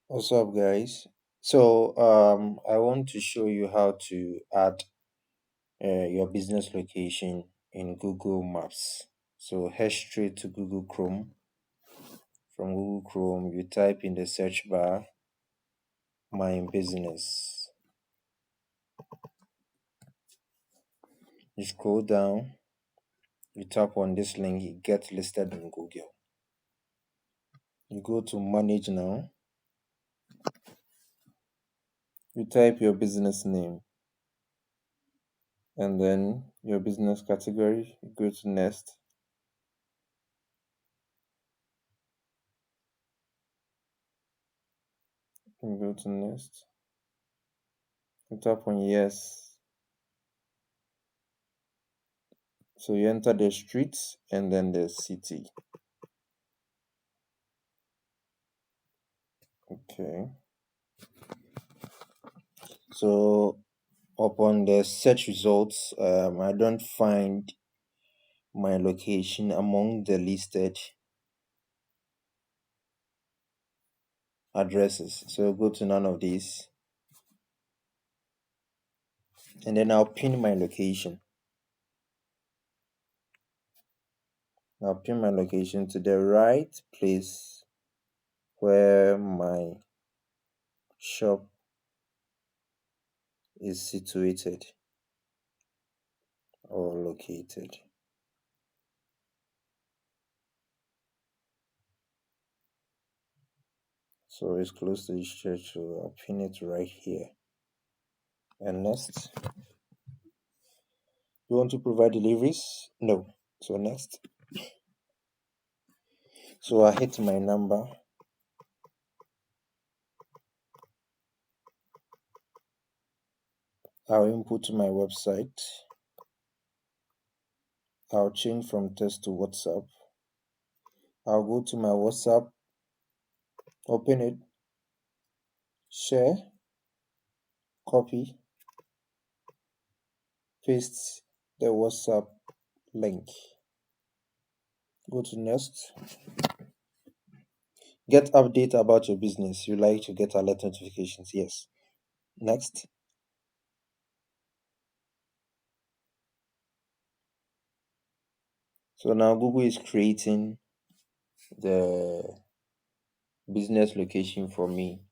What's up, guys? I want to show you how to add your business location in Google Maps. So, head straight to Google Chrome. From Google Chrome, you type in the search bar my business. You scroll down, you tap on this link, it gets listed in Google. You go to manage now, you type your business name and then your business category. You go to next. You go to next. You tap on yes. So you enter the streets and then the city. Okay. So upon the search results, I don't find my location among the listed addresses. So go to none of these, and then I'll pin my location. I'll pin my location to the right place where my shop is situated or located. So it's close to this church, so I'll pin it right here. And next, you want to provide deliveries? No. So next. So I hit my number. I'll input my website. I'll change from text to WhatsApp. I'll go to my WhatsApp, open it, share, copy, paste the WhatsApp link. Go to next. Get update about your business. You like to get alert notifications? Yes. Next. So now Google is creating the business location for me.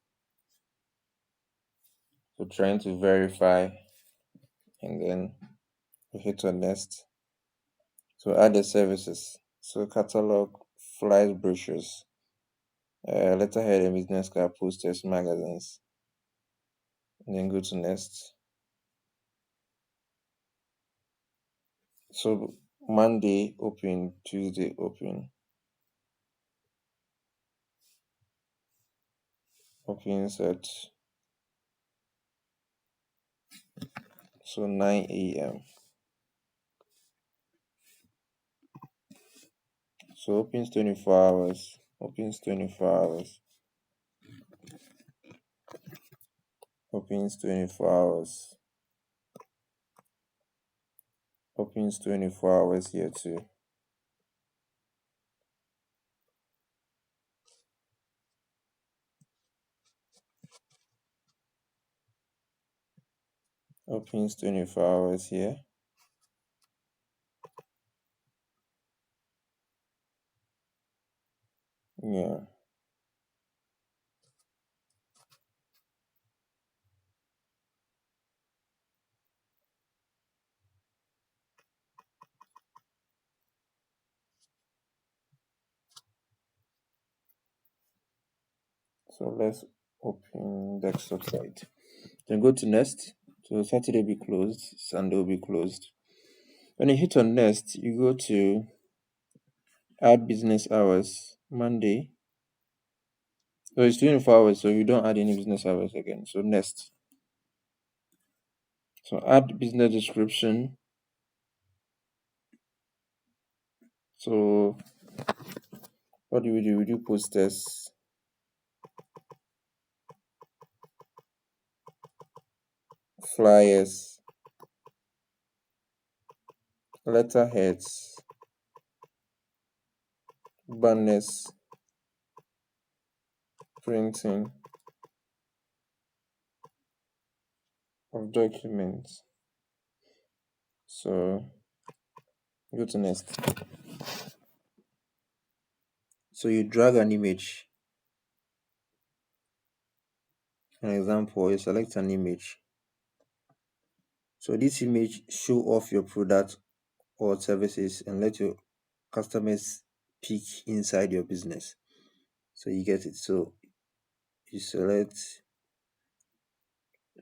So trying to verify and then you hit on next. So add the services. So catalog, flyers, brochures, letterhead and business card, posters, magazines. And then go to next. So Monday open, Tuesday open, opens at so 9 a.m. So opens 24 hours, opens 24 hours, opens 24 hours, opens 24 hours here too. Opens 24 hours here. Yeah. So let's open desktop site. Then go to next. So Saturday will be closed, Sunday will be closed. When you hit on next, you go to add business hours. Monday. So it's 24 hours, so you don't add any business hours again. So next. So add business description. So what do we do? We do posters, flyers, letterheads, banners, printing, of documents. So go to next. So you drag an image. An example, you select an image. So this image show off your product or services and let your customers peek inside your business. So you get it. So you select.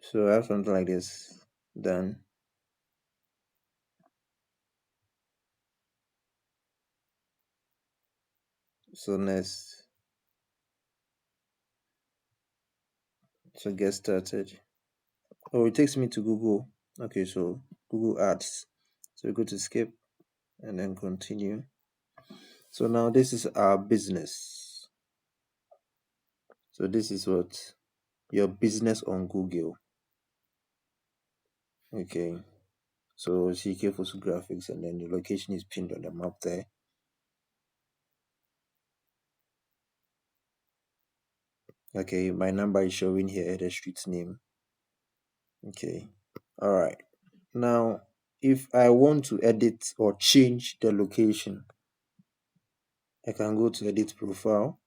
So I have something like this. Done. So next. So get started. Oh, it takes me to Google. Okay, so Google Ads. So we go to skip and then continue. So now this is our business. So this is what your business on Google. Okay. So CK Photographics, and then the location is pinned on the map there. Okay, my number is showing here, the street name. Okay. All right. Now, if I want to edit or change the location, I can go to edit profile,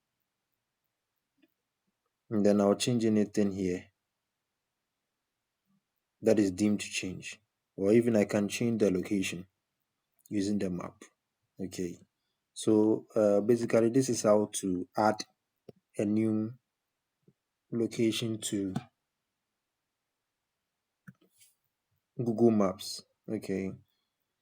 and then I'll change anything here that is deemed to change, or even I can change the location using the map. Okay. So basically this is how to add a new location to Google Maps. Okay.